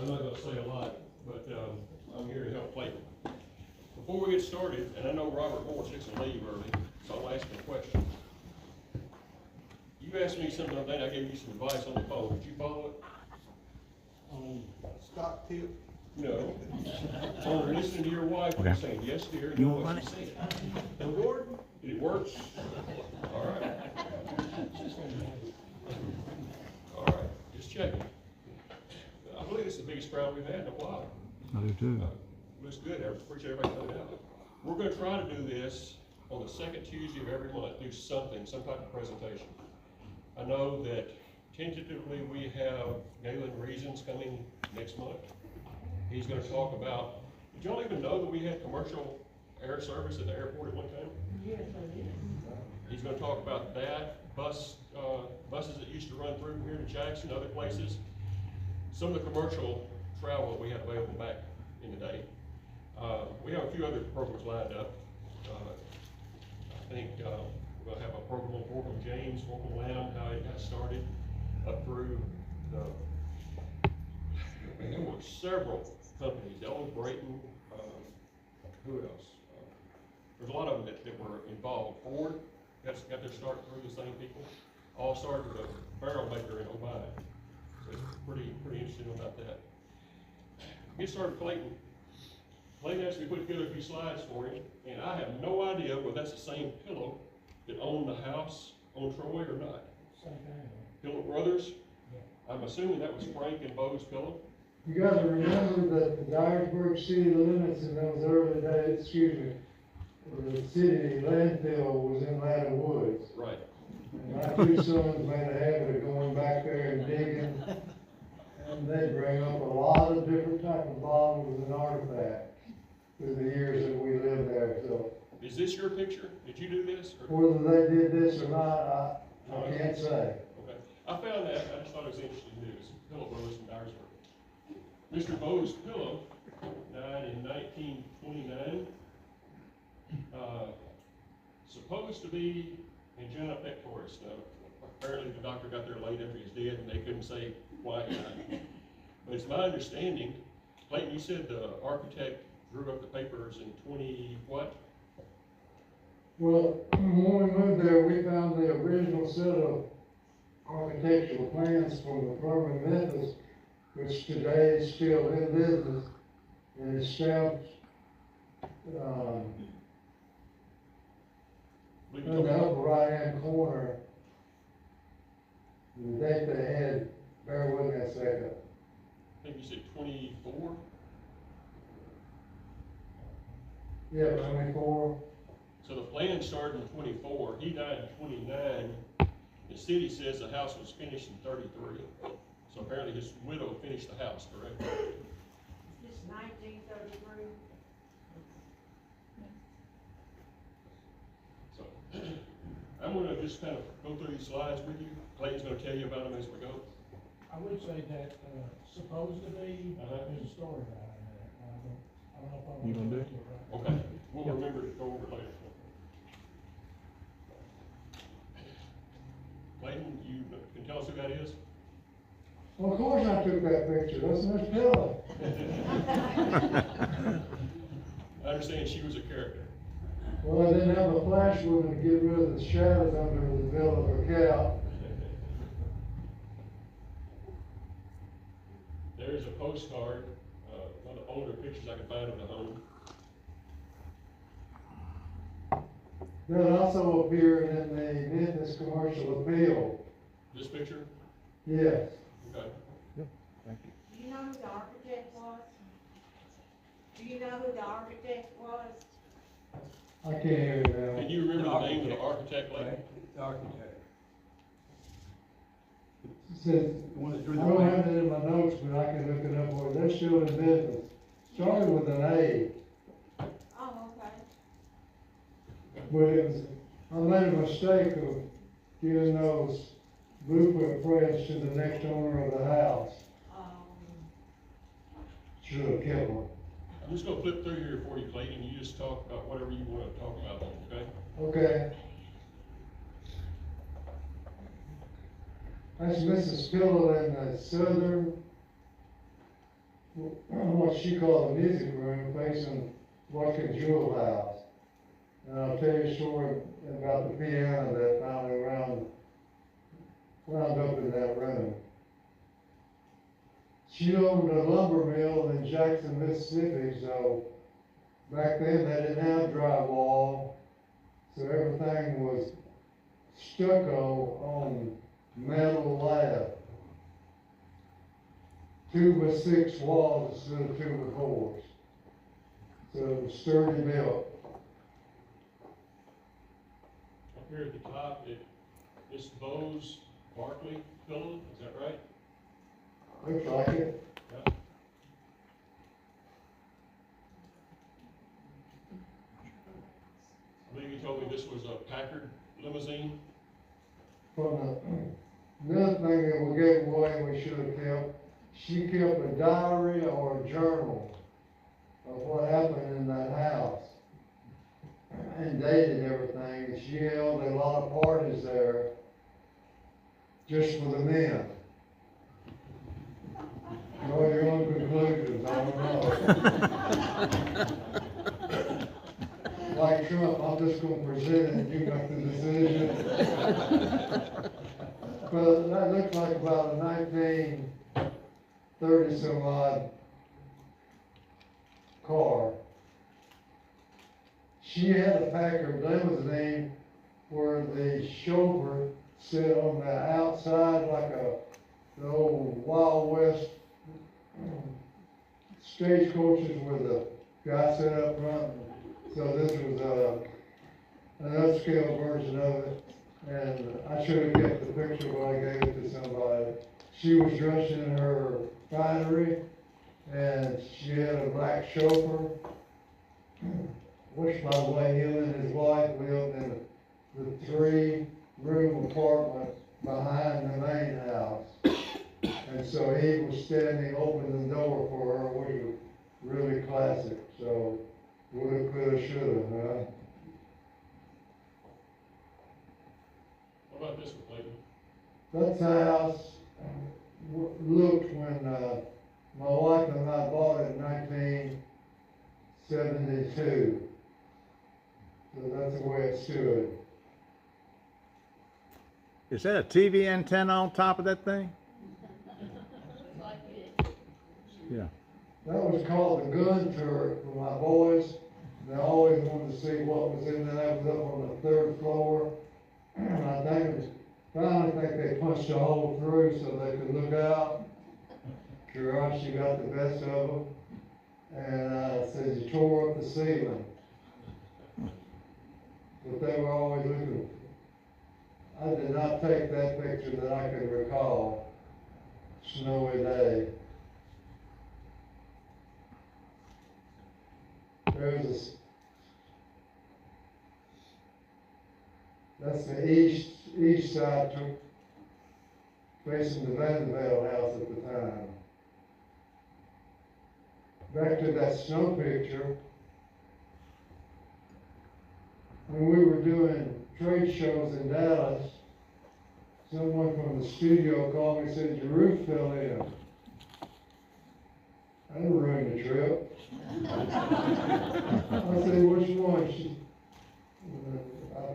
I'm not gonna say a lot, but, I'm here to help Clayton. Before we get started, and I know Robert Moore's fixing to leave early, so I'll ask him a question. You asked me something the other day, I gave you some advice on the phone, did you follow it? Stock tip. No. So listening to your wife, Okay. saying, yes, dear, You know want what money? she said. And Gordon, did it work? All right. All right, just checking. I believe it's the biggest crowd we've had in a while. I do too. Looks good, I appreciate everybody coming out. We're gonna try to do this on the second Tuesday of every month, do something, some type of presentation. I know that tentatively we have Galen Reasons coming next month. He's gonna talk about, did y'all even know that we had commercial air service at the airport at one time? Yes, I did. He's gonna talk about that, buses that used to run through here to Jackson, other places. Some of the commercial travel that we had available back in the day. We have a few other programs lined up. I think, we're gonna have a program on Fort James, Fort Lamb, how it got started, up through there were several companies, Ellen Brayton, who else? There's a lot of them that were involved. Ford got their start through the same people. All started with a barrel maker in Omaha. So it's pretty interesting about that. Get started, Clayton. Clayton asked me to put together a few slides for him, and I have no idea whether that's the same pillow that owned the house on Troy or not. Same thing. Pillow Brothers. I'm assuming that was Frank and Bo's pillow. You guys remember that the Dyersburg city limits in those early days, the city landfill was in Ladder Woods. Right. And my two sons made a habit of going back there and digging, and they bring up a lot of different type of bottles and artifacts through the years that we lived there, so. Is this your picture? Did you do this? Or? Whether they did this or not, I can't say. Okay. I found that, I just thought it was interesting news. Pillow Brothers from Dyersburg. Mr. Bo's pillow died in 1929. Supposed to be angina pectoris. Now, apparently the doctor got there late after he's dead and they couldn't say why he died. But it's my understanding, Clayton, you said the architect drew up the papers in 20 what? Well, when we moved there, we found the original set of architectural plans from the firm in Memphis, which today is still in business, and it's stamped, in the upper right-hand corner, the date they had, bear with me a second. I think you said 24? Yeah, 24. So the plan started in 24, he died in 29. The city says the house was finished in 33. So apparently his widow finished the house, correct? Is this 1933? So I'm gonna just kind of go through these slides with you. Clayton's gonna tell you about them as we go. I would say that, supposed to be, there's a story behind that. I don't know if I'm. You gonna do it? Right. Okay, we'll remember to go over it later. Clayton, you can tell us who that is? Well, of course I took that picture, that's Miss Pillow. I understand she was a character. Well, I didn't have a flash one to get rid of the shadows under the bill of her cow. There's a postcard, one of the older pictures I can find of the home. That also appeared in the Memphis Commercial Appeal. This picture? Yes. Okay. Thank you. Do you know who the architect was? Do you know who the architect was? I can't hear you now. Can you remember the name of the architect, Lady? The architect. Since, I don't have it in my notes, but I can look it up for you. They're still in business. Started with an A, Oh, okay. but it was, I made a mistake of giving those blueprint prints to the next owner of the house. Should have kept them. I'm just gonna flip through here for you, Clayton. You just talk about whatever you wanna talk about, okay? Okay. That's Mrs. Pillow in the southern what she called the music room facing Watkins Jewel House. And I'll tell you a story about the piano that finally wound up in that room. She owned a lumber mill in Jackson, Mississippi, so back then they didn't have drywall, so everything was stucco on metal slab. 2x6 walls instead of 2x4s. So it was sturdy built. Up here at the top, this Bose Barkley building, is that right? Looks like it. Yeah. I believe you told me this was a Packard limousine. From another thing that we gave away we should have kept, she kept a diary or a journal of what happened in that house. And dated everything, and she held a lot of parties there just for the men. Draw your own conclusions, I don't know. Like Trump, I'm just gonna present it and you make the decision. But that looks like about a 1930 some odd car. She had a Packard limousine where the chauffeur sat on the outside like the old Wild West stagecoaches where the guy sat up front. So this was an upscale version of it. And I should have kept the picture, but I gave it to somebody. She was dressed in her finery, and she had a black chauffeur, which, by the way, him and his wife lived in the 3-room apartment behind the main house. And so he was standing, opening the door for her, which was really classic. So, woulda, coulda, shoulda, huh? What about this one, Clayton? That's the house looked when my wife and I bought it in 1972. So that's the way it stood. Is that a TV antenna on top of that thing? Yeah. That was called the gun turret for my boys. They always wanted to see what was in there. That was up on the 3rd floor. And I finally think they punched a hole through so they could look out. Curiosity got the best of them. And said you tore up the ceiling. But they were always looking. I did not take that picture that I could recall. Snowy day. There's that's the east side facing the Vanderbilt house at the time. Back to that snow picture. When we were doing trade shows in Dallas, someone from the studio called me and said, your roof fell in. That'll ruin the trip. I said, which one?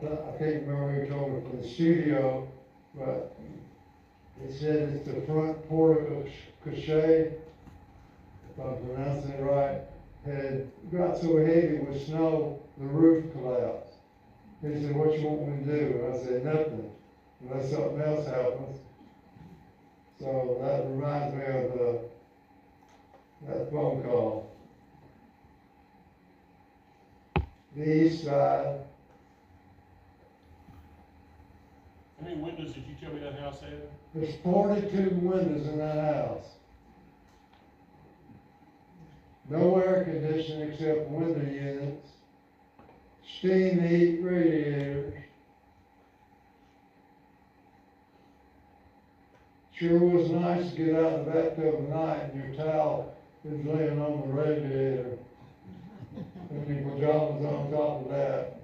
I can't remember who told me from the studio, but it said it's the front portico cachet, if I'm pronouncing it right, had got so heavy with snow, the roof collapsed. He said, what you want me to do? And I said, nothing, unless something else happens. So that reminds me of that phone call. The east side. How many windows did you tell me that house had? There's 42 windows in that house. No air conditioning except window units. Steam heat radiators. Sure was nice to get out of the bathtub at night and your towel is laying on the radiator. And your pajamas on top of that.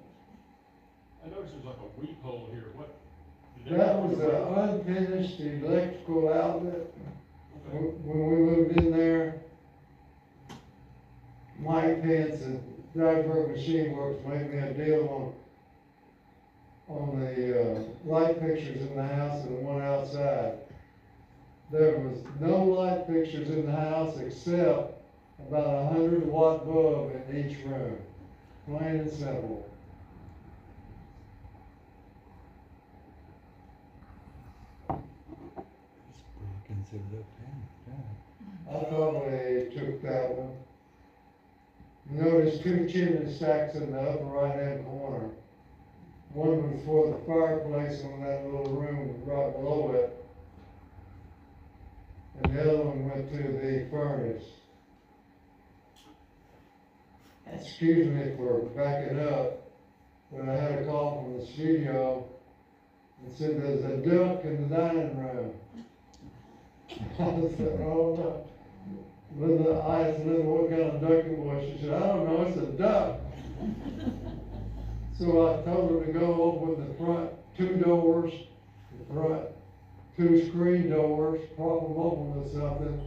I noticed there's like a weep hole here. What? That was an unfinished electrical outlet. When we moved in there, Mike Pence and Dagberg Machine Works made me a deal on the, light fixtures in the house and one outside. There was no light fixtures in the house except about 100-watt bulb in each room, plain and simple. I probably took that one. You notice two chimney stacks in the upper right-hand corner. One was for the fireplace in that little room right below it, and the other one went to the furnace. Excuse me for backing up, but I had a call from the studio and said there's a duck in the dining room. I said, oh no. Linda, I asked Linda what kind of duck it was. She said, I don't know, it's a duck. So I told her to go open the front two doors, the front two screen doors, prop them open with something,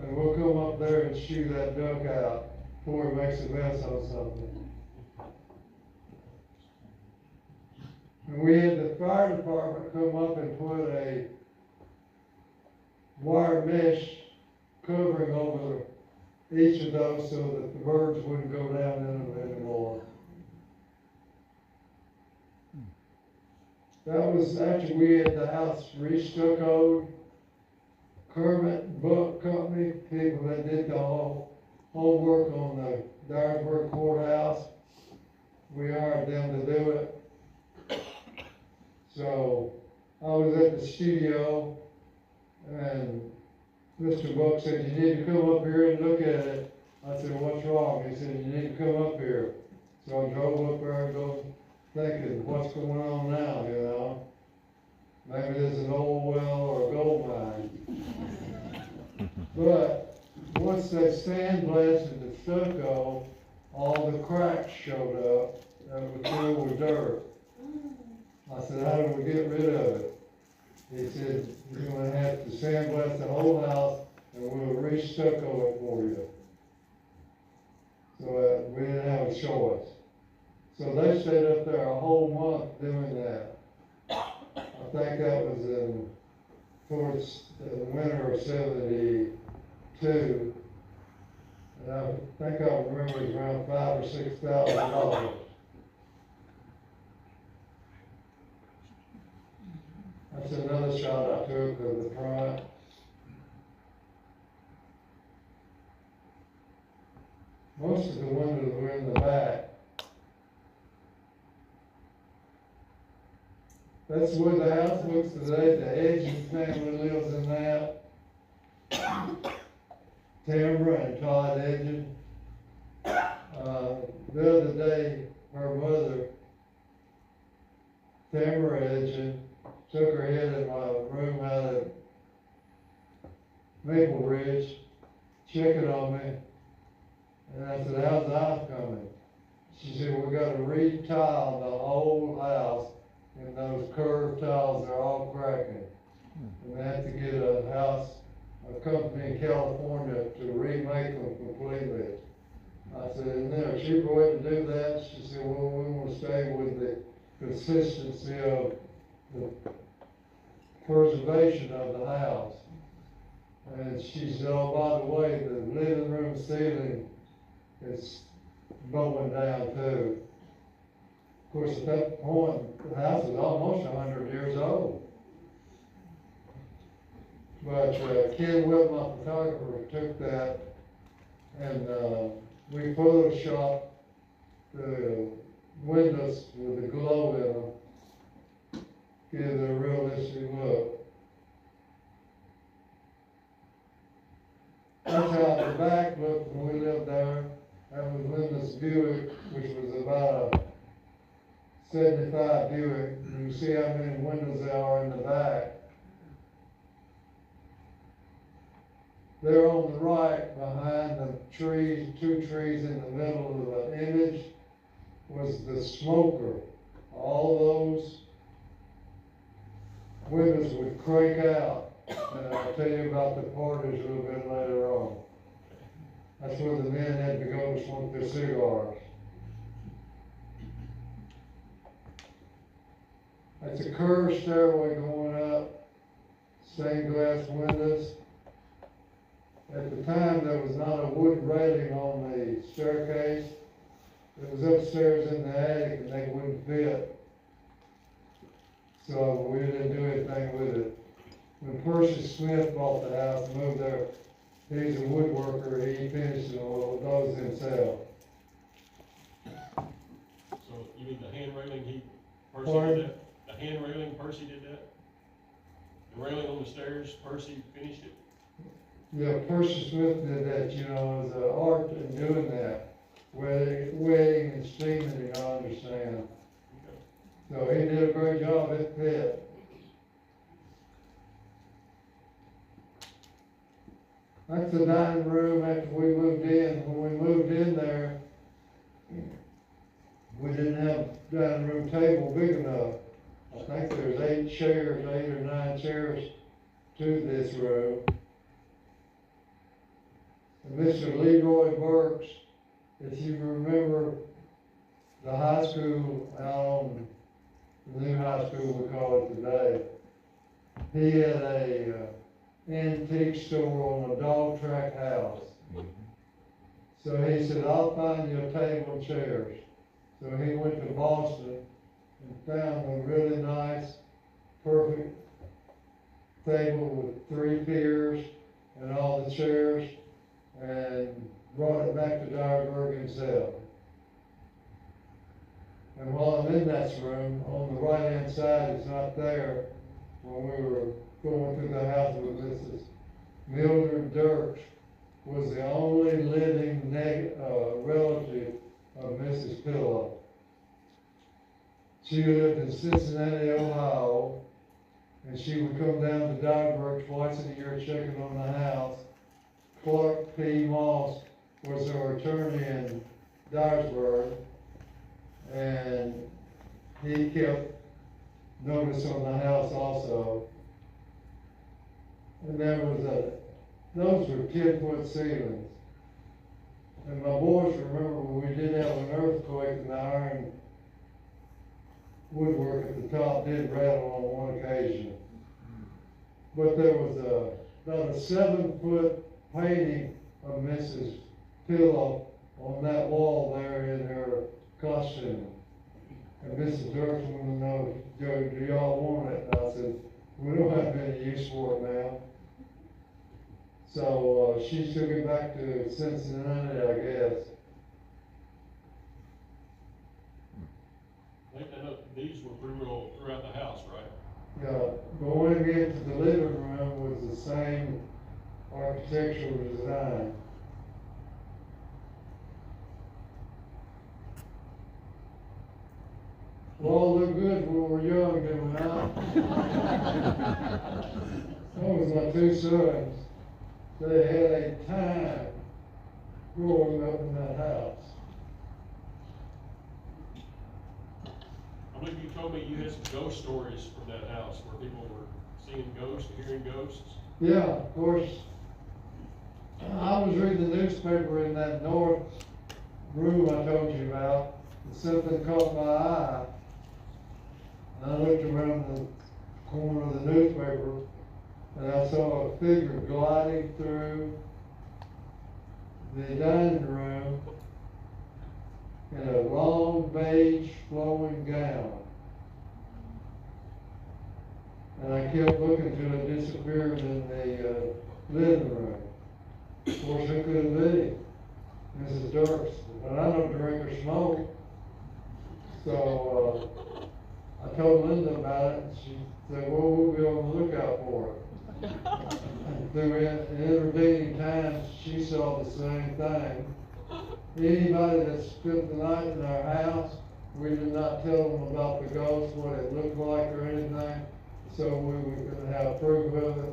and we'll come up there and shoo that duck out before he makes a mess on something. And we had the fire department come up and put a wire mesh covering over each of those so that the birds wouldn't go down in them anymore. That was after we had the house re-stuccoed. Kermit Book Company, people that did the whole homework on the Dyersburg courthouse, we hired them to do it. So I was at the studio and Mr. Buck said, you need to come up here and look at it. I said, what's wrong? He said, you need to come up here. So I drove up there and go thinking, what's going on now, you know? Maybe there's an oil well or a gold mine. But once they sandblasted the stucco, all the cracks showed up that was filled with dirt. I said, how do we get rid of it? He said, you're gonna have to sandblast the whole house and we'll re-stucco it for you. So we didn't have a choice. So they stayed up there a whole month doing that. I think that was towards the winter of '72. And I think I remember it was around $5,000 or $6,000. That's another shot I took of the front. Most of the windows were in the back. That's the way the house looks today. The Edges family lives in that. Tamara and Todd Edgen. The other day, her mother, Tamara Edgen, took her head in my room out at Maple Ridge, checking on me. And I said, how's the house coming? She said, we got to re-tile the whole house, and those curved tiles are all cracking. And they have to get a company in California to remake them completely. I said, isn't there a cheaper way to do that? She said, well, we want to stay with the consistency of the preservation of the house. And she said, oh, by the way, the living room ceiling is bowing down too. Of course, at that point, the house is almost 100 years old. But Ken Witt, my photographer, took that and we photoshopped the windows with the glow in them, give it a realistic look. That's how the back looked when we lived there. That was Linda's Buick, which was about a '75 Buick. You see how many windows there are in the back. There on the right, behind the trees, two trees in the middle of the image, was the smoker. All those windows would crank out. And I'll tell you about the porters a little bit later on. That's where the men had to go folks want their cigars. It's a curved stairway going up, stained glass windows. At the time, there was not a wood railing on the staircase. It was upstairs in the attic and they wouldn't fit. So we didn't do anything with it. When Percy Smith bought the house, moved there, he's a woodworker, he finished all those himself. So you mean the hand railing, Percy Pardon? did that? The hand railing, Percy did that? The railing on the stairs, Percy finished it? Yeah, Percy Smith did that, you know, as an art in doing that. Weighing and steaming, you know, understand. Okay. So he did a great job, it fit. That's the dining room after we moved in. When we moved in there, we didn't have a dining room table big enough. I think there's 8 or 9 chairs to this room. And Mr. Leroy Burks, if you remember the high school out on the new high school we call it today, he had a antique store on a dog track house. So he said, I'll find you a table and chairs. So he went to Boston and found a really nice, perfect table with 3 piers and all the chairs, and brought it back to Dyersburg himself. And while I'm in that room, on the right-hand side, it's not there, when we were going through the house with Mrs. Mildred Dirks, was the only living relative of Mrs. Pillow. She lived in Cincinnati, Ohio, and she would come down to Dyersburg twice a year checking on the house. Clark P. Moss was her attorney in Dyersburg, and he kept notice on the house also. And there was those were 10-foot ceilings. And my boys remember when we did have an earthquake and the iron woodwork at the top did rattle on one occasion. But there was about a 7-foot painting of Mrs. Pillow on that wall there in her costume. And Mrs. Dirks wanted to know, do y'all want it? And I said, we don't have any use for it now. So she took it back to Cincinnati, I guess. I know these were throughout the house, right? Yeah, going into the living room was the same architectural design. We all look good when we were young, did we not? That was my 2 sons. They had a time growing up in that house. I believe you told me you had some ghost stories from that house where people were seeing ghosts, hearing ghosts. Yeah, of course. I was reading the newspaper in that north room I told you about, and something caught my eye. And I looked around the corner of the newspaper, and I saw a figure gliding through the dining room in a long beige flowing gown. And I kept looking till it disappeared in the living room. Of course, who could it be? Mrs. Dirks. But I don't drink or smoke. So I told Linda about it, and she said, well, we'll be on the lookout for it. And through intervening times, she saw the same thing. Anybody that spent the night in our house, we did not tell them about the ghost, what it looked like or anything, so we were going to have proof of it.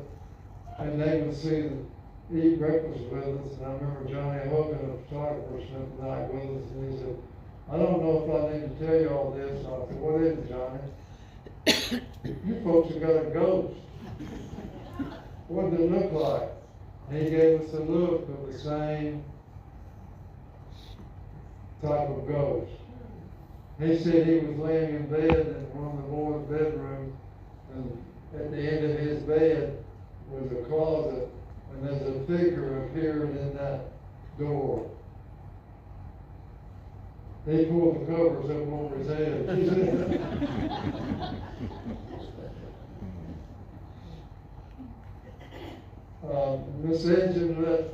And they would eat breakfast with us, and I remember Johnny Hogan, the photographer, spent the night with us, and he said, I don't know if I need to tell you all this. And I said, what is it, Johnny? You folks have got a ghost. What did it look like? And he gave us a look of the same type of ghost. He said he was laying in bed in one of the boys' bedrooms, and at the end of his bed was a closet, and there's a figure appeared in that door. They pulled the covers up over his head. Miss Engine let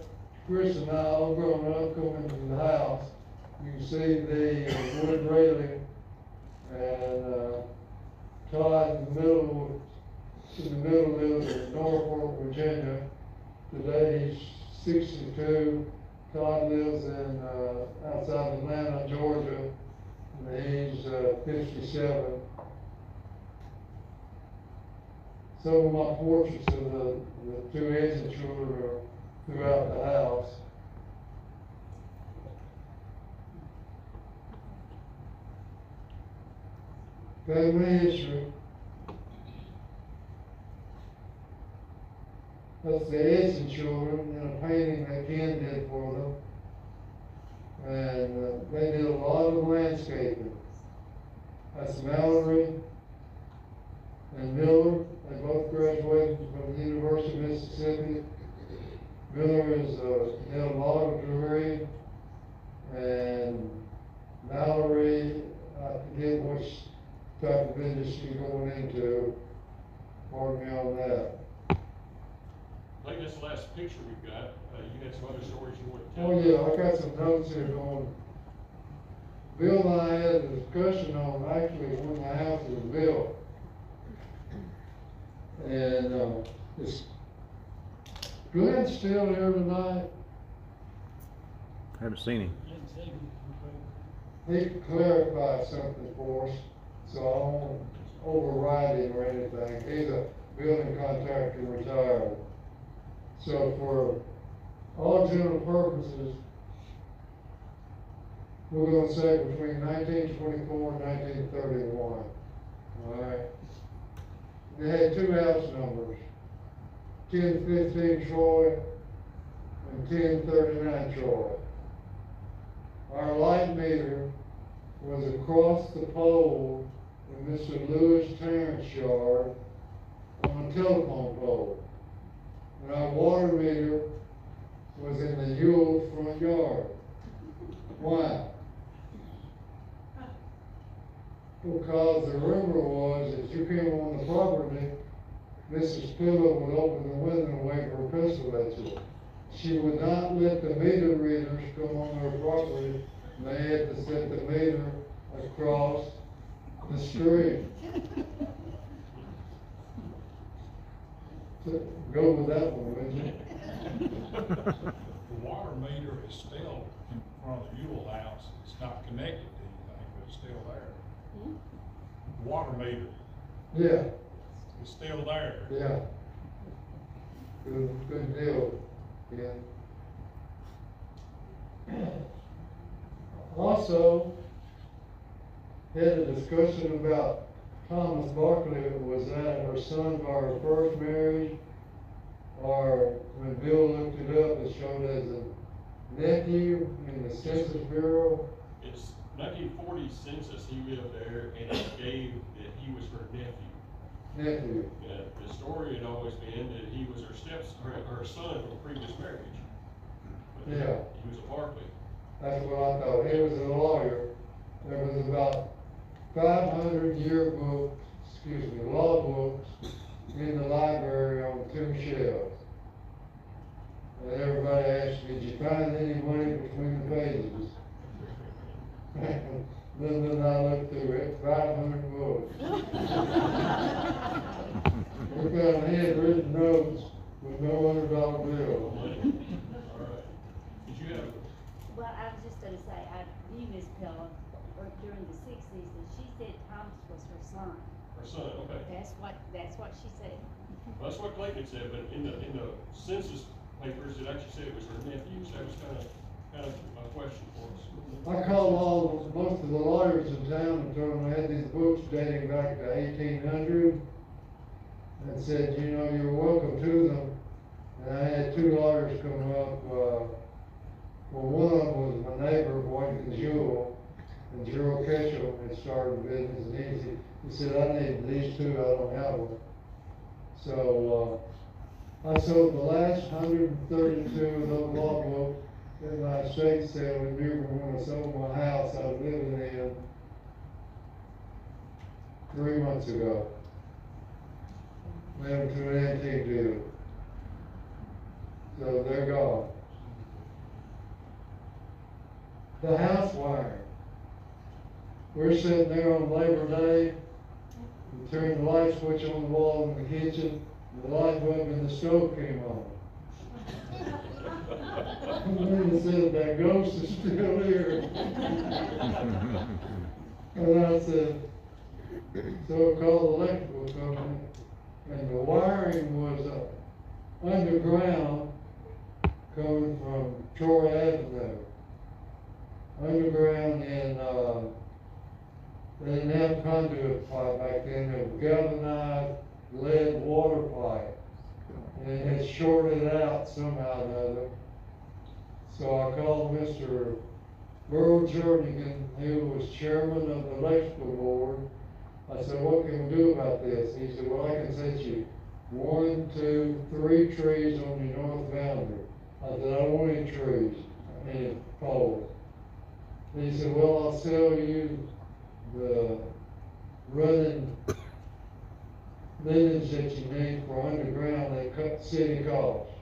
Chris and I all grown up come into the house. You can see the wood railing, and Todd in the middle lives in Norfolk, Virginia. Today he's 62. Todd lives in outside Atlanta, Georgia, and he's 57. Some of my portraits of the two Edson children are throughout the house. Family history. That's the Edson children in a painting that Ken did for them. And they did a lot of landscaping. That's Mallory and Miller. They both graduated from the University of Mississippi. Miller is had a law degree, and Mallory, I forget which type of industry you're going into. Pardon me on that. I think that's the last picture we've got. You had some other stories you want to tell? Oh yeah, I got some notes here going. Bill and I had a discussion on actually when the house was built. And is Glenn still here tonight? Haven't seen him. He clarified something for us, so I won't override him or anything. He's a building contractor retired. So for all general purposes, we're gonna say between 1924 and 1931, all right? They had two house numbers, 1015 Troy and 1039 Troy. Our light meter was across the pole in Mr. Lewis Terrence's yard on a telephone pole. And our water meter was in the Yule front yard. Why? Because the rumor was that you came on the property, Mrs. Pillow would open the window and wave her pistol at you. She would not let the meter readers come on her property, and they had to set the meter across the street. So, go with that one, would you? The water meter is still in front of the Yule house. It's not connected to anything, but it's still there. The water meter Yeah, is still there. yeah. Good deal, yeah. Also, had a discussion about Thomas Barkley. Was that her son by her first marriage? Or when Bill looked it up, it showed as a nephew in the Census Bureau? It's 1940 census, he lived there, and it gave that he was her nephew. Nephew. The story had always been that he was her son from a previous marriage. But Yeah. He was a Barkley. That's what I thought. He was a lawyer. There was about 500 law books in the library on 2 shelves. And everybody asked, did you find any money between the pages? Then I looked through it, 500 books. We found handwritten notes with no $100 bill. All right. Did you have? Well, I was just gonna say, I knew Miss Pella during the 60s, and she said Thomas was her son. Her son, okay. That's what she said. Well, that's what Clayton said, but in the census papers, it actually said it was her nephew, so that was kind of a question for us. I called most of the lawyers in town and told them I had these books dating back to 1800 and said, you know, you're welcome to them. And I had 2 lawyers come up, Well, one of them was my neighbor, Boynton Jewel, and Gerald Ketchum had started a business, and he said, I need these two, I don't have one. So, I sold the last 132 of those logbooks in my estate sale in Newbern when I sold my house I was living in 3 months ago. Went to an antique dealer. So they're gone. The house wiring. We're sitting there on Labor Day, we turned the light switch on the wall in the kitchen, and the light bulb in the stove came on. And they said, that ghost is still here. And I said, so I called the electrical company, and the wiring was underground coming from Troy Avenue. Underground in, they didn't have conduit pipe back then, it was galvanized lead water pipe. And it had shorted out somehow or another. So I called Mr. Burl Jernigan, who was chairman of the electrical board. I said, what can we do about this? He said, well, I can set you 1, 2, 3 trees on your north boundary. I said, I don't want any trees, any poles. And he said, well, I'll sell you the running linens that you need for underground that cut city costs.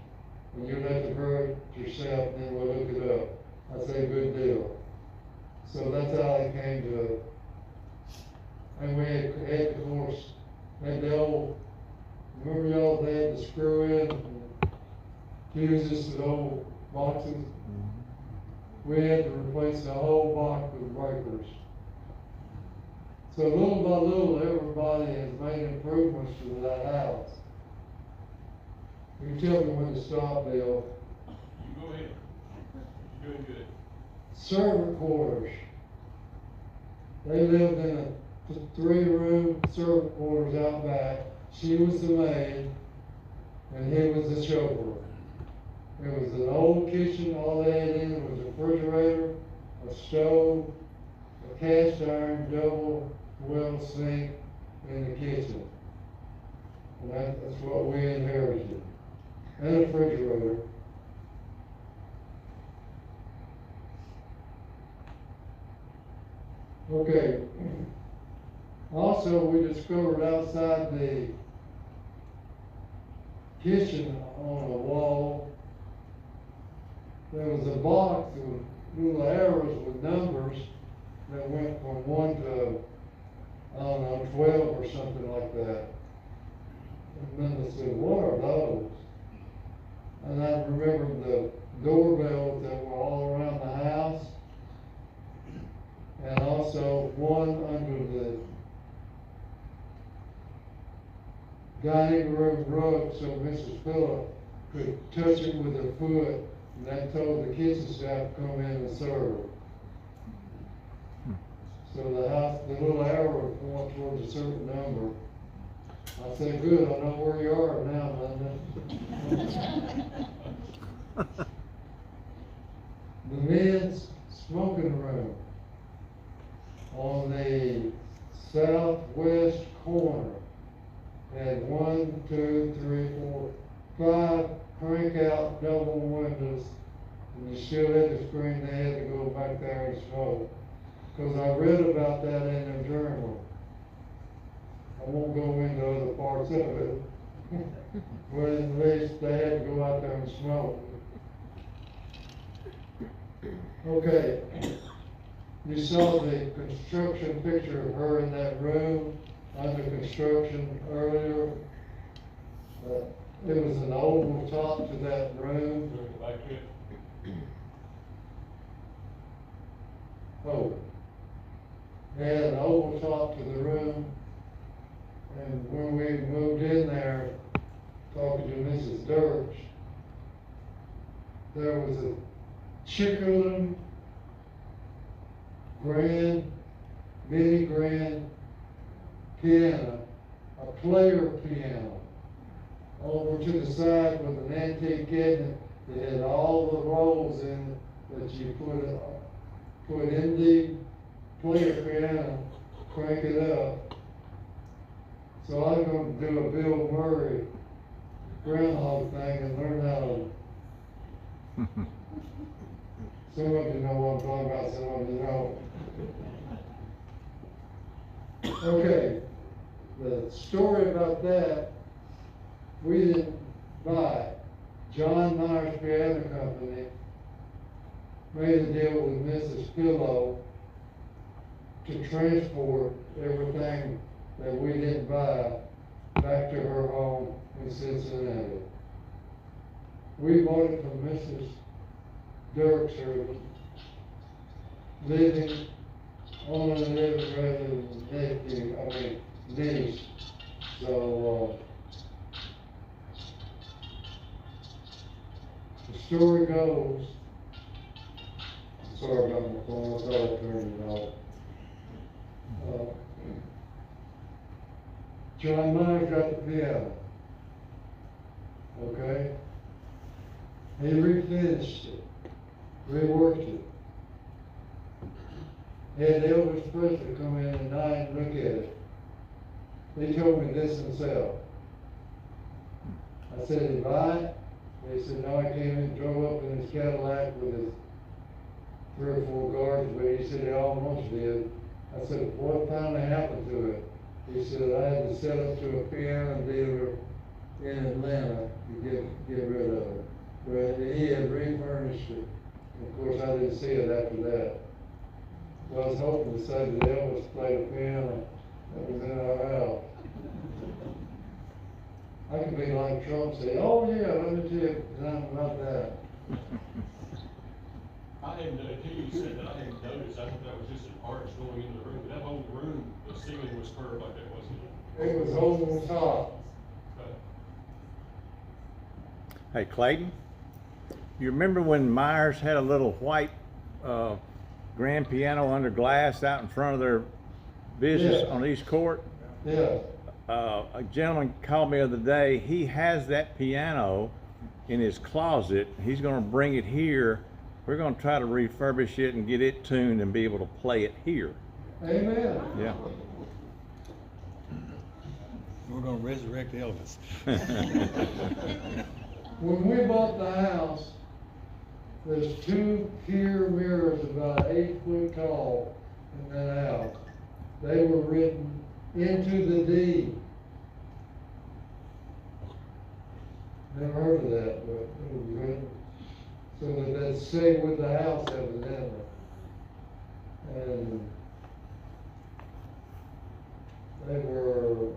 And you'll have to grow it yourself, and then we'll look it up. I said, good deal. So that's how it came to it. And we had, of course, had the old, remember y'all, they had the screw in fuses to the old boxes? We had to replace the whole box with breakers. So little by little, everybody has made improvements to that house. You tell me when to stop, Bill. You go ahead. You're doing good. Servant quarters. They lived in a 3-room servant quarters out back. She was the maid, and he was the chauffeur. It was an old kitchen, all they had in it was a refrigerator, a stove, a cast iron double well sink in the kitchen. And that's what we inherited. And a refrigerator. Okay. Also, we discovered outside the kitchen on a wall, there was a box with little arrows with numbers that went from 1 to, I don't know, 12 or something like that. And then they said, what are those? And I remembered the doorbells that were all around the house. And also one under the dining room rug so Mrs. Phillip could touch it with her foot, and that told the kitchen staff to come in and serve. So the house, the little arrow would point towards a certain number. I said, good, I know where you are now, Linda. The men's smoking room on the southwest corner had 1, 2, 3, 4, 5 crank out double windows, and you still had the screen, they had to go back there and smoke. Because I read about that in the journal. I won't go into other parts of it. But at least they had to go out there and smoke. Okay. You saw the construction picture of her in that room under construction earlier. There was an oval top to that room. Back to it. Oh. They had an oval top to the room. And when we moved in there, talking to Mrs. Dirks, there was a chicken mini grand piano, a player piano, over to the side with an antique cabinet that had all the rolls in that you put in the player piano, crank it up. So I'm gonna do a Bill Murray groundhog thing and learn how to. Some of you know what I'm talking about, some of you don't. Okay, the story about that, we didn't buy it. John Myers Piano Company made a deal with Mrs. Pillow to transport everything that we didn't buy back to her home in Cincinnati. We bought it from Mrs. Dirks, her living on the living rather than nephew, niece. So, the story goes, sorry about my phone, I thought I turned it off. John Myers got the piano, okay? He refinished it, reworked it. Had Elvis Presley come in at night and look at it. He told me this himself. I said, "Did you buy it?" He said, "No, I came in, drove up in his Cadillac with his 3 or 4 guards, but he said he almost did." I said, "What finally happened to it?" He said, "I had to sell it to a piano dealer in Atlanta to get rid of it. But he had refurnished it. Of course, I didn't see it after that. So I was hoping to say that Elvis played a piano that was in our house. I could be like Trump and say, "Oh yeah, let me tell you something about that." I hadn't, until you said that, I hadn't noticed, I thought that was just an arch going into the room, but that whole room, the ceiling was curved like that, wasn't it? It was over the top. Hey, Clayton, you remember when Myers had a little white grand piano under glass out in front of their business Yeah. on East Court? Yeah. A gentleman called me the other day. He has that piano in his closet. He's going to bring it here. We're going to try to refurbish it and get it tuned and be able to play it here. Amen. Yeah. We're gonna resurrect Elvis. When we bought the house, there's 2 pier mirrors about 8 foot tall in that house. They were written into the deed. Never heard of that, but it was written so that they'd stay with the house evidently. And they were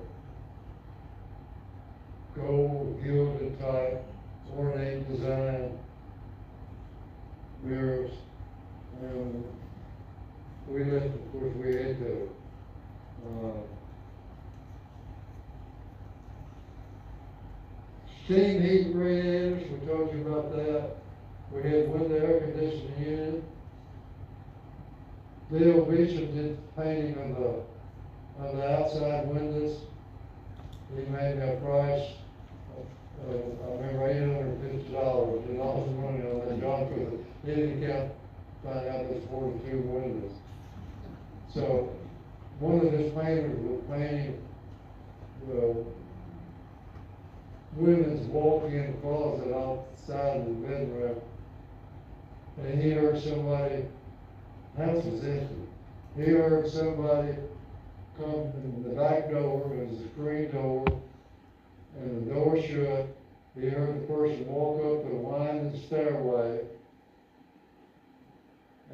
gold gilded type, ornate design mirrors. And we lived, of course, we had to, steam heat radiators, we told you about that. We had window air conditioning unit. Bill Bishop did painting of the outside windows. He made me a price of, I remember $850, and all the money on that job, because he didn't count, find out there's 42 windows. So, one of his painters was painting the women's walk-in closet outside the bedroom. And he heard somebody, house was empty. He heard somebody come in the back door, it was a screen door, and the door shut. He heard the person walk up the winding stairway,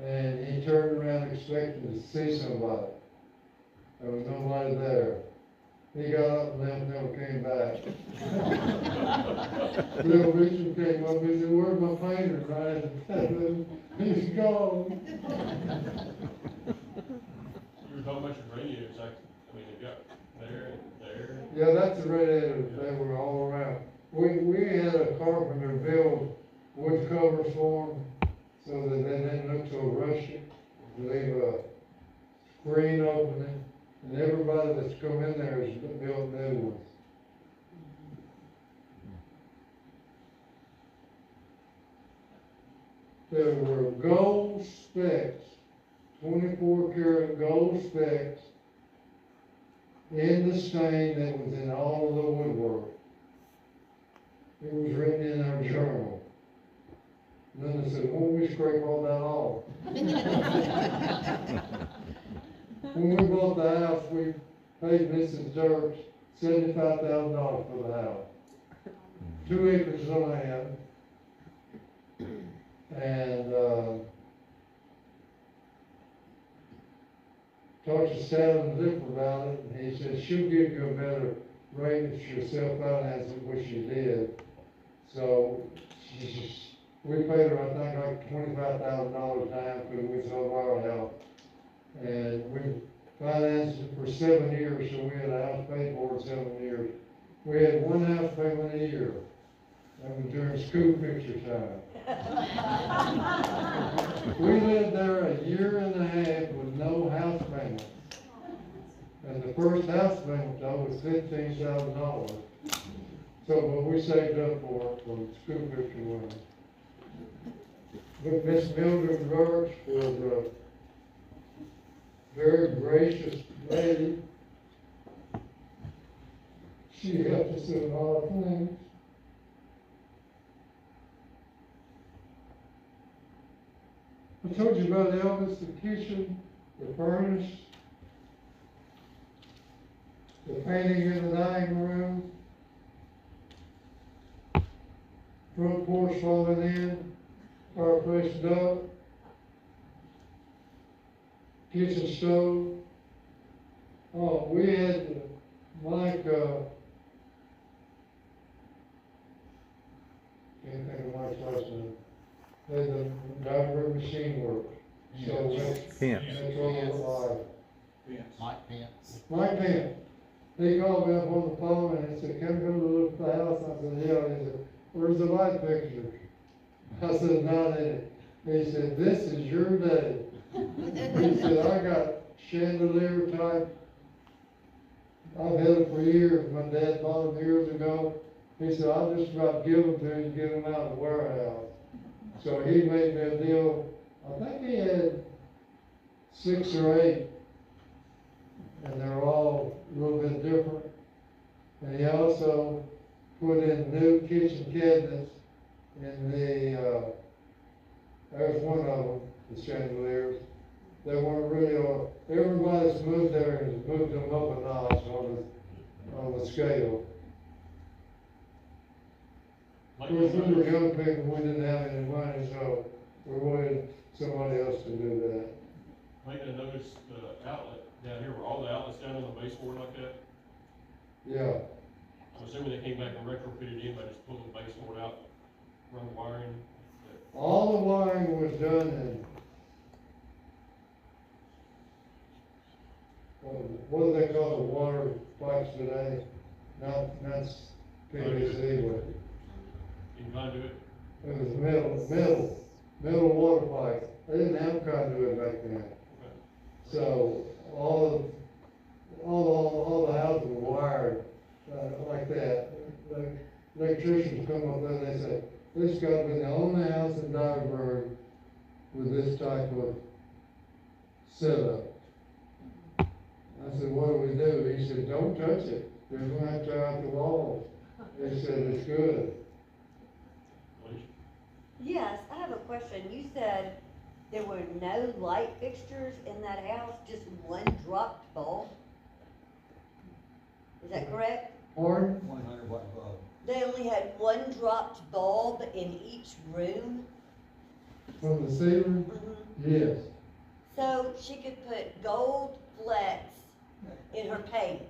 and he turned around expecting to see somebody. There was nobody there. He got up and left, never came back. Little Richard came up and said, "Where's my painter?" Right? He's gone. You were talking about your radiators, they got there. Yeah, that's the radiators, they were all around. We had a carpenter build wood covers for them, so that they didn't look so rushy. Leave a screen opening, and everybody that's come in there has built new ones. there were gold specks, 24 karat gold specks in the stain that was in all of the woodwork. It was written in our journal. Linda said, won't we scrape all that off? When we bought the house, we paid Mrs. Dirks $75,000 for the house. 2 acres of land. And, talked to Stan Zipper about it, and he said, she'll give you a better rate if she'll self-finance it, which she did. So, we paid her, I think, like $25,000 down because we sold our house. And we financed it for 7 years, so we had a house paid for in 7 years. We had one house payment a year. That was during school picture time. We lived there a year and a half with no house payment. And the first house payment though was $15,000. So, but we saved up for it from school picture money. But Miss Mildred Burks was a very gracious lady. She helped us in a lot of things. I told you about Elvis, the kitchen, the furnace, the painting in the dining room, front porch falling in, fireplace duct, kitchen stove. Oh, we had Mike, can't think of Mike's last name. Had the diver machine work. So that's, Pence. that's all it Mike Pence. Mike Pence. He called me up on the phone and he said, can we go to look at the house? I said, yeah. And he said, where's the light fixture? I said, not in it. He said, this is your day. He said, I got chandelier type. I've had it for years. My dad bought them years ago. He said, I'll just about give them to you and get them out of the warehouse. So he made me a deal. I think he had 6 or 8. And they're all a little bit different. And he also put in new kitchen cabinets in the, there's one of them, the chandeliers. They weren't really on, everybody that's moved there has moved them up a notch on the scale. Of course, we were young people, we didn't have any money, so we wanted somebody else to do that. Maybe I noticed the outlet down here, were all the outlets down on the baseboard like that? Yeah. I'm assuming they came back and retrofitted in, by just pulling the baseboard out, run the wiring. All the wiring was done in, what do they call the water pipes today? Not PVC, but In conduit? it was metal water pipe. They didn't have conduit back then. Okay. So all the houses were wired like that. The electricians come up there and they say, this got to be the only house in Dogburg with this type of setup. I said, what do we do? He said, don't touch it. They're going to have to tear out the walls. They said, it's good. Please. Yes, I have a question. You said there were no light fixtures in that house, just one dropped bulb? Is that correct? Pardon? 100 watt bulb. They only had one dropped bulb in each room? From the ceiling? Mhm. Yes. So she could put gold flecks in her paint,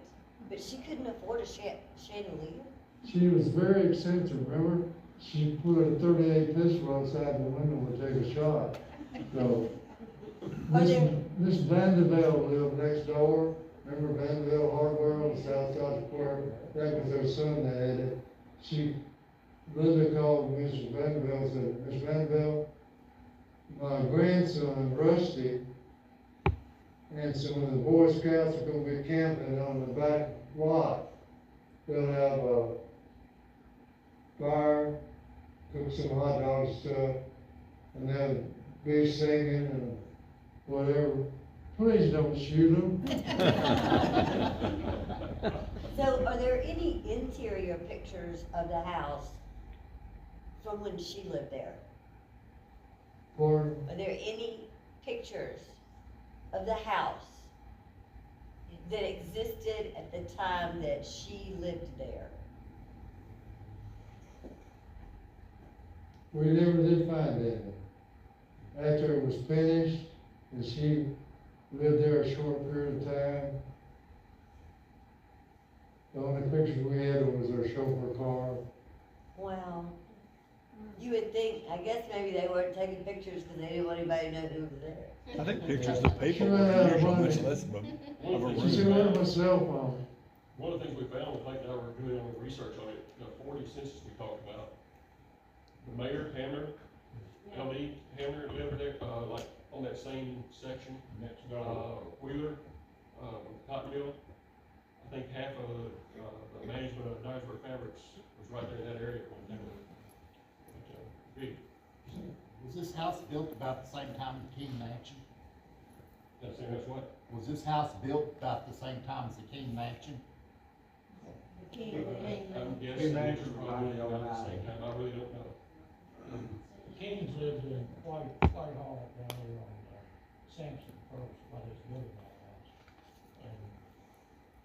but she couldn't afford a chandelier? She was very eccentric, remember? She put a 38 pistol outside the window to take a shot. So, Are there- Miss Vanderbilt lived next door. Remember Vanderbilt Hardware on the south side of Clark? That was her son that had it. Linda called Mrs. Vanderbilt and said, Miss Vanderbilt, my grandson, Rusty, and some of the Boy Scouts are gonna be camping on the back lot. They'll have a fire, cook some hot dogs and stuff, and they'll be singing and whatever. Please don't shoot them. So are there any interior pictures of the house from when she lived there? Or, Are there any pictures of the house that existed at the time that she lived there? we never did find any. After it was finished, and she lived there a short period of time, the only pictures we had was her chauffeur car. Well, you would think, I guess maybe they weren't taking pictures because they didn't want anybody to know who was there. I think pictures of people Sure, I are usually have much money. less of a She said, room. where's my cell phone? One of the things we found, Clayton and I were doing on the research on it, the 40 census we talked about. The mayor, Hamner, LD, Hamner lived there, like on that same section. Wheeler, Cotton Mill. I think half of, the management of Niceboro Fabrics was right there in that area when they were, big. Was this house built about the same time as the King Mansion? That's what? Was this house built about the same time as the King Mansion? I'm guessing it was probably around the same time, I really don't know. Kings lived in White Hall down there on Sampson first, by his living house.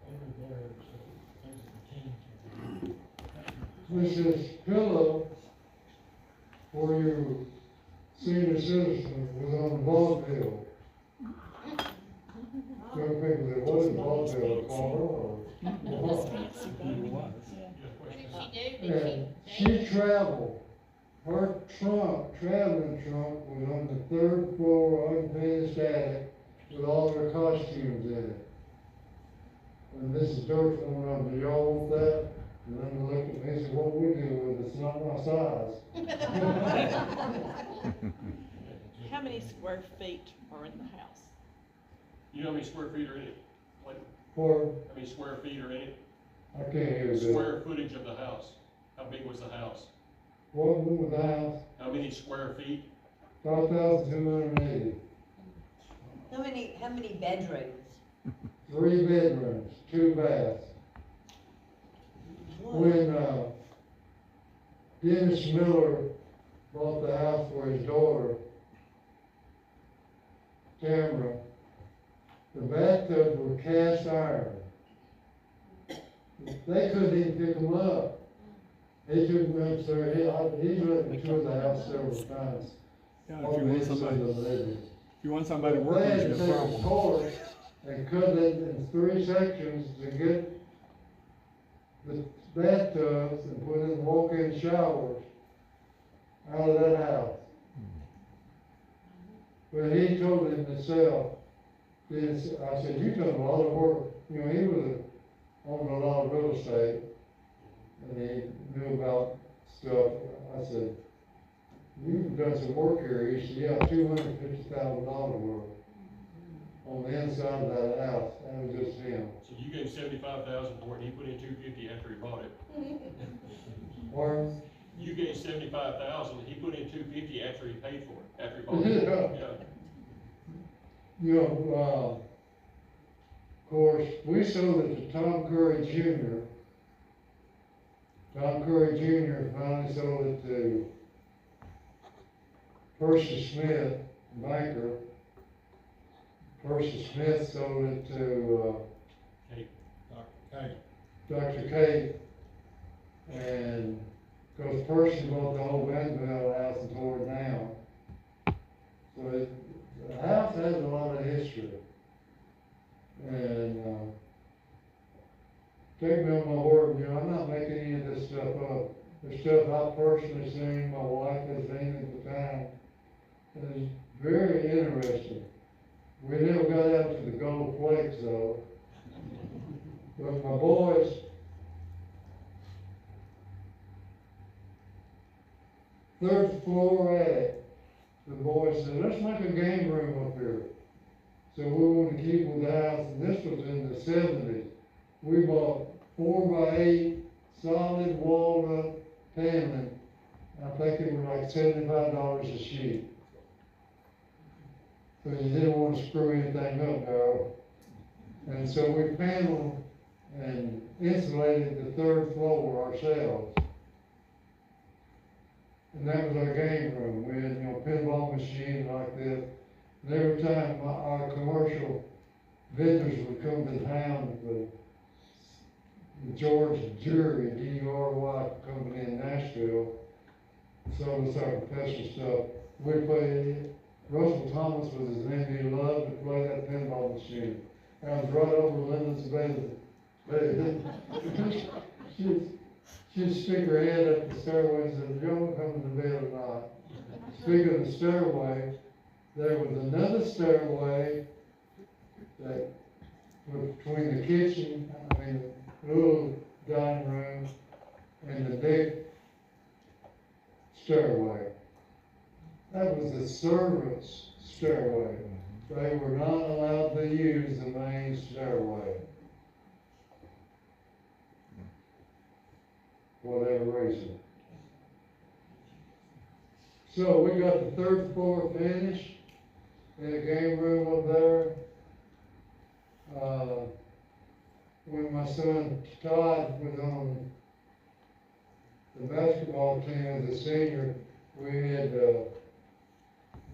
And they were there, so things of the Kings. This is pillow for your senior citizen was on the vaudeville. Young people said, what is vaudeville, Carl? And she traveled, her trunk, traveling trunk was on the 3rd floor unfinished attic with all her costumes in it. And Mrs. Dirk went up, do y'all want that? And then they looked at me and said, what we do with it, it's not my size. How many square feet are in the house? You know how many square feet are in it? Like, Or, how many square feet are in it? I can't hear that. Square footage of the house. How big was the house? What was the house? How many square feet? 5,280. How many bedrooms? 3 bedrooms, 2 baths. When, Dennis Miller bought the house for his daughter, Tamara, the bathtubs were cast iron. They couldn't even pick them up. He took them upstairs, he's let me tour the house several times. Yeah, if you want somebody They working, had it's to a take a problem. cord and cut it in 3 sections to get the bathtubs and put in walk-in showers out of that house. But he told him himself, I said, you done a lot of work. You know, he was on a lot of real estate, and he knew about stuff. I said, you've done some work here. He said, yeah, $250,000 worth on the inside of that house. That was just him. So you gave 75,000 for it, and he put in 250 after he bought it. Or, You gave 75,000, and he put in 250 after he paid for it, after he bought it. Yeah. Yeah. you know, of course, we sold it to Tom Curry Jr. Tom Curry Jr. finally sold it to Percy Smith, banker. Percy Smith sold it to, Hey, Dr. Kate. And, cause Percy bought the whole Vanderbilt house and tore it down. So the house has a lot of history. And, take me on my word, you know, I'm not making any of this stuff up. The stuff I personally seen, my wife has seen at the time. It is very interesting. We never got out to the gold flakes though. But my boys, third floor attic, the boys said, let's make a game room up here. So we wanted to keep with the house, and this was in the 70s. We bought 4x8 solid walnut paneling. I think it was like $75 a sheet. because you didn't want to screw anything up there. And so we paneled and insulated the third floor ourselves. And that was our game room. We had, pinball machines like this. And every time our commercial vendors would come to town, the George Jury, D-U-R-Y company in Nashville, sold us our professional stuff. We played, Russell Thomas was his name, he loved to play that pinball machine. I was right over Linda's bed. She'd stick her head up the stairway and said, "Joe, come to bed or not." Speaking of the stairway, there was another stairway that was between the kitchen, the little dining room, and the big stairway. That was the servants' stairway. They were not allowed to use the main stairway. For whatever reason. So we got the third floor finished in the game room up there. When my son Todd was on the basketball team as a senior, we had the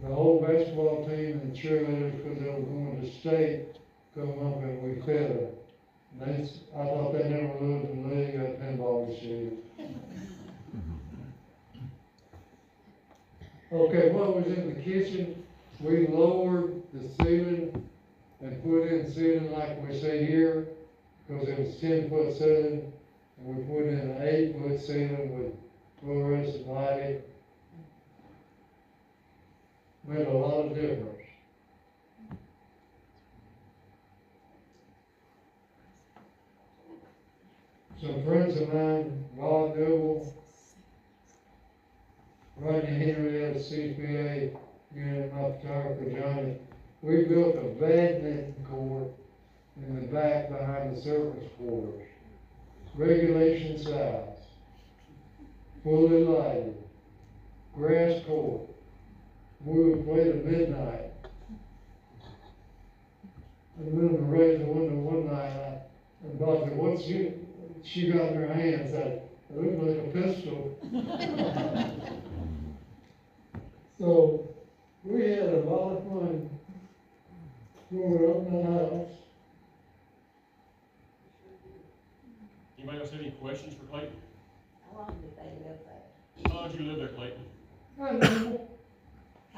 whole basketball team and the cheerleaders, because they were going to state, come up and we fed them. I thought they never lived in the league at pinball machine. Okay, what was in the kitchen? We lowered the ceiling and put in ceiling like we say here, because it was 10-foot ceiling, and we put in an 8-foot ceiling with fluorescent lighting. Made a lot of difference. Some friends of mine, Rod Noble, Rodney Henrietta, CPA, unit, my photographer Johnny, we built a badminton court in the back behind the servants' quarters. Regulation size, fully lighted, grass court. We would play at midnight. I remember raising the window one night, and Bob said, "What's she got in her hand?" Said, "It looked like a pistol." So we had a lot of fun going up in the house. Anybody else have any questions for Clayton? How long did they live there? How long did you live there, Clayton? I know,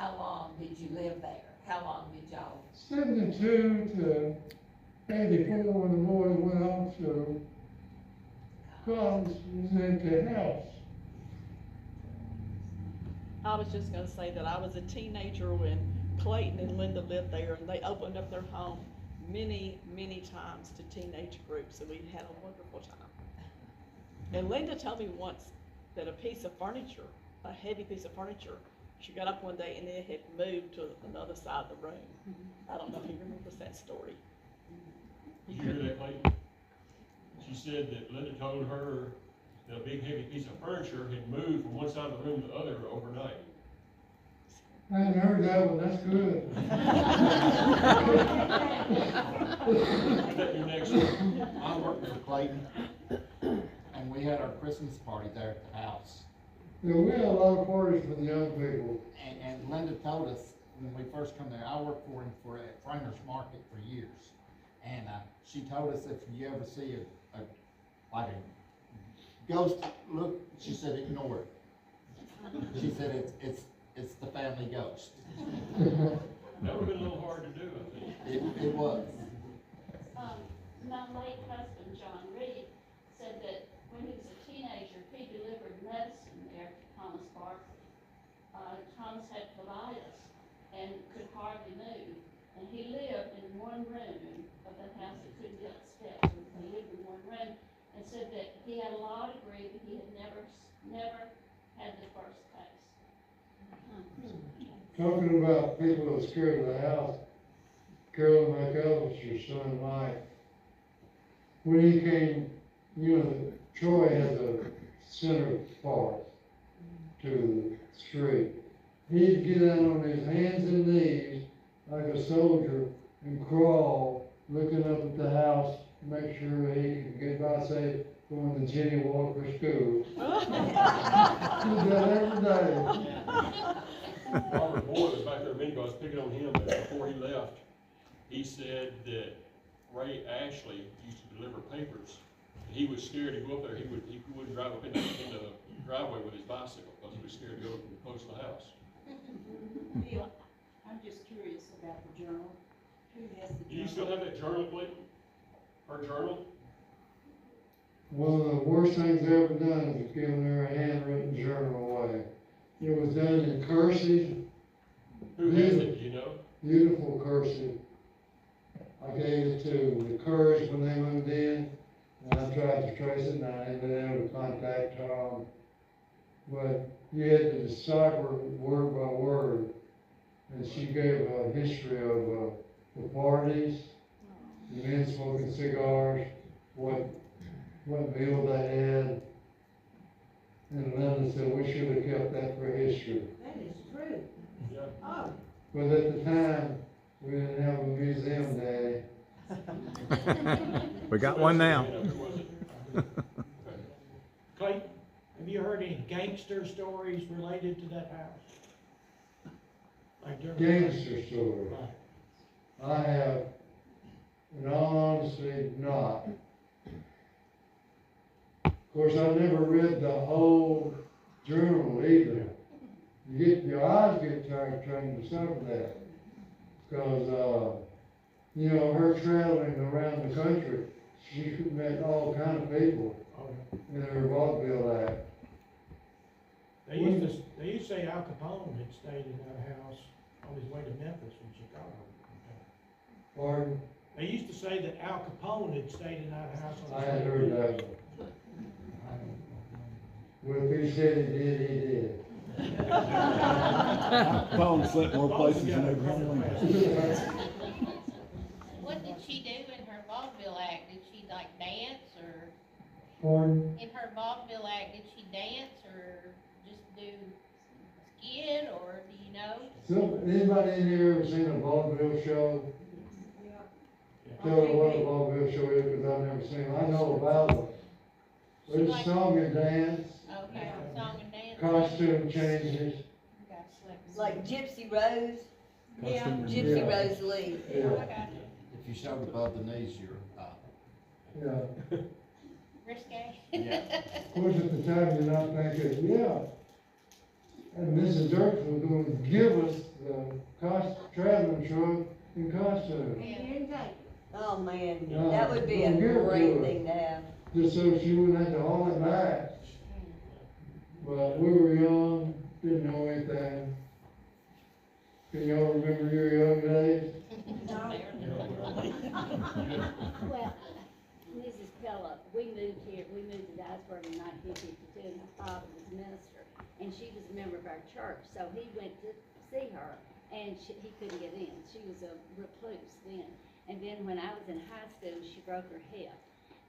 How long did you live there? How long did y'all? 72 to 84 when the boys went off to college, it was an empty house. I was just gonna say that I was a teenager when Clayton and Linda lived there, and they opened up their home many, many times to teenage groups, and we had a wonderful time. And Linda told me once that a piece of furniture, a heavy piece of furniture, she got up one day and it had moved to another side of the room. I don't know if he remembers that story. Did you hear that, Clayton? She said that Linda told her that a big heavy piece of furniture had moved from one side of the room to the other overnight. I hadn't heard that one, that's good. Put that in your next one. I worked for Clayton, and we had our Christmas party there at the house. Yeah, we had a lot of parties for the young people. And Linda told us when we first come there, I worked for him at Framers Market for years. And she told us if you ever see a ghost look, she said ignore it. She said it's the family ghost. That would've been a little hard to do, I think. It was. My late husband, John Reed, said that when he was a teenager, he delivered medicine there to Thomas Barkley. Thomas had colitis and could hardly move, and he lived in one room of the house. He couldn't get up steps, and he lived in one room, and said that he had a law degree, but he had never had the first case. Talking about people that were scared of the house, Carolyn McEllis, your son Mike, when he came, Troy has a center part to the street. He'd get out on his hands and knees like a soldier and crawl, looking up at the house, make sure he can get by safe going to Jenny Walker School. Do that every day. Robert Boyd was back there a minute ago, I was picking on him, but before he left, he said that Ray Ashley used to deliver papers. And he was scared to go up there, he wouldn't drive up in the driveway with his bicycle, because he was scared to go close to the house. Bill, I'm just curious about the journal. Who has the journal? Do you still have that journal, Clayton? Her journal? One of the worst things I ever done was giving her a handwritten journal away. It was done in cursive. Who has it, do you know? Beautiful cursive. I gave it to the Courage when they moved in, and I tried to trace it, and I ain't been able to contact Tom. But you had to decipher word by word, and she gave a history of the parties, the men smoking cigars, what meal they had. And Linda said, we should have kept that for history. That is true. Yeah. Oh, But at the time, we didn't have a museum, Daddy. We got one now. Who was it? Okay. Clayton? Have you heard any gangster stories related to that house? Like during. Gangster story. Right. I have, in all honesty, not. Of course, I never read the whole journal either. Your eyes get tired trying to decipher that. Because, you know, her traveling around the country, she met all kind of people in her vaudeville act. They used to say Al Capone had stayed in that house on his way to Memphis from Chicago. Pardon? They used to say that Al Capone had stayed in that house on I his way had to heard Memphis. that. Well, if he said he did, he did. Phone sent more places than Abraham Lincoln. What did she do in her vaudeville act? Did she like dance or, Pardon? in her vaudeville act, did she dance or just do skit or do you know? So, anybody in here ever seen a vaudeville show? yeah. Tell her what a vaudeville show is, because I've never seen it. I know about it. There's song and dance, Okay, song and dance. costume changes. Like Gypsy Rose, Yeah. Gypsy Yeah. Rose Lee. Yeah, Okay. If you showed above the knees, you're, yeah. Risque. Yeah. Of course, at the time, you're not thinking, yeah. And Mrs. Dirks was going to give us the traveling truck in costume. And you didn't take it. Oh, man, No, that would be a don't give it to great her. thing to have. Just so she wouldn't have to haul it back. But we were young, didn't know anything. Can y'all remember your young days? Well, Mrs. Pella, we moved to Dyersburg in 1952, and my father was a minister, and she was a member of our church, so he went to see her, and he couldn't get in. She was a recluse then. And then when I was in high school, she broke her hip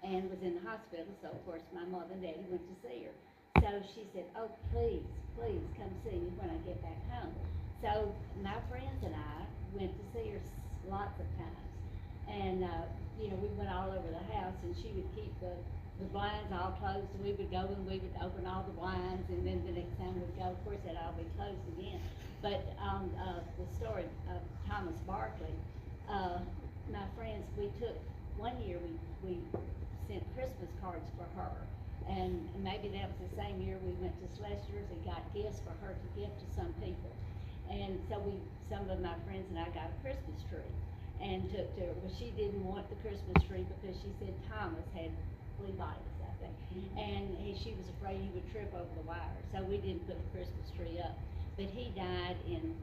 and was in the hospital, so of course my mother and daddy went to see her. So she said, oh, please, please come see me when I get back home. So my friends and I went to see her lots of times. And, you know, we went all over the house, and she would keep the blinds all closed, and we would go and we would open all the blinds, and then the next time we'd go, of course, they'd all be closed again. But on the story of Thomas Barkley, my friends, one year we sent Christmas cards for her. And maybe that was the same year we went to Schlester's and got gifts for her to give to some people. And so some of my friends and I got a Christmas tree and took to her. Well, she didn't want the Christmas tree because she said Thomas had phlebitis, I think. And she was afraid he would trip over the wire. So we didn't put the Christmas tree up. But he died in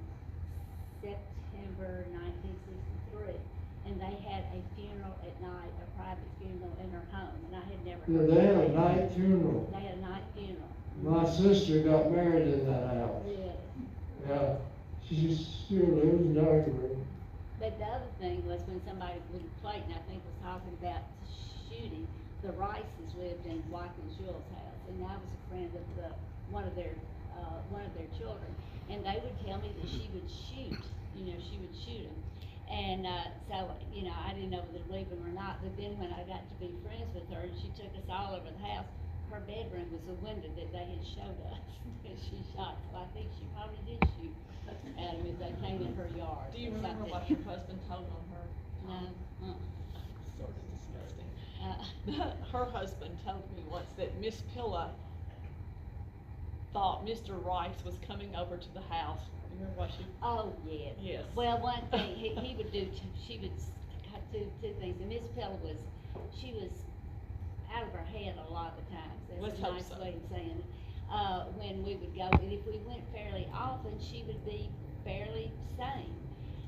September 1963. And they had a funeral at night, a private funeral in her home, and I had never Yeah, heard they of had a it. night funeral. They had a night funeral. My sister got married in that house. Yeah. Yeah, she still lives in Dyersburg. But the other thing was when Clayton, I think, was talking about shooting, the Rices lived in Watkins Jules' house, and I was a friend of one of their one of their children, and they would tell me that she would shoot, she would shoot them. And, so, I didn't know whether to believe them or not, but then when I got to be friends with her, and she took us all over the house, her bedroom was a window that they had showed us that she shot, so I think she probably did shoot at them if they came in her yard. Do you or remember something. what your husband told on her? No, Sort of disgusting. uh, Her husband told me once that Miss Pilla thought Mr. Rice was coming over to the house. Remember what she? oh, yes. Yes. Well, one thing, he would do, she would cut two things, and Miss Pella she was out of her head a lot of the times. Let's That's a hope nice so. way of saying it. When we would go, and if we went fairly often, she would be fairly sane.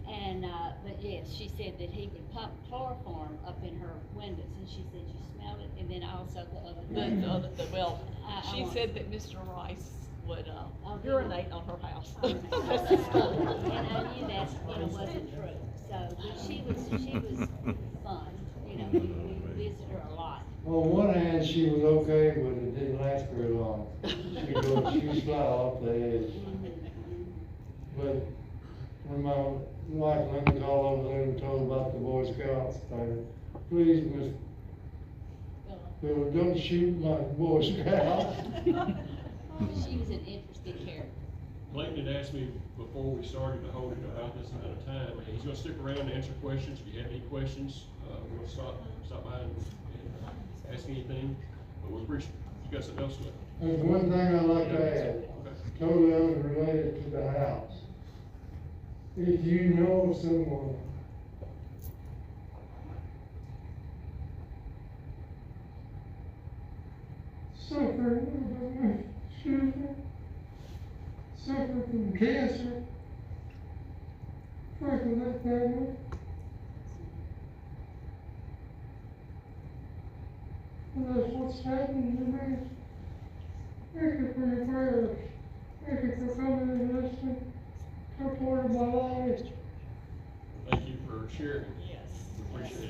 And, but yes, she said that he would pump chloroform up in her windows, and she said you smelled it, and then also the other thing. Well, I she want- said that Mr. Rice would, Oh, he urinate on her house. Oh, no. That's the story. And I knew that, wasn't true, so, but she was fun, we visited her a lot. On one hand, she was okay, but it didn't last very long. She was fly off the edge. But when my wife Linda called over there and told about the Boy Scouts thing, please, Miss Bill, don't shoot my Boy Scout. She was an interesting character. Clayton had asked me before we started to hold it about this amount of time, and he's gonna stick around and answer questions. If you have any questions, we'll stop by and ask anything, but we appreciate, you got something else with it? There's one thing I'd like to add, Okay. totally unrelated to the house. If you know someone suffering from cancer, pray for that family. And that's what's happening to me. Thank you for your prayers. Thank you for coming and listening to a part of my life. Thank you for sharing. Yes. We appreciate it.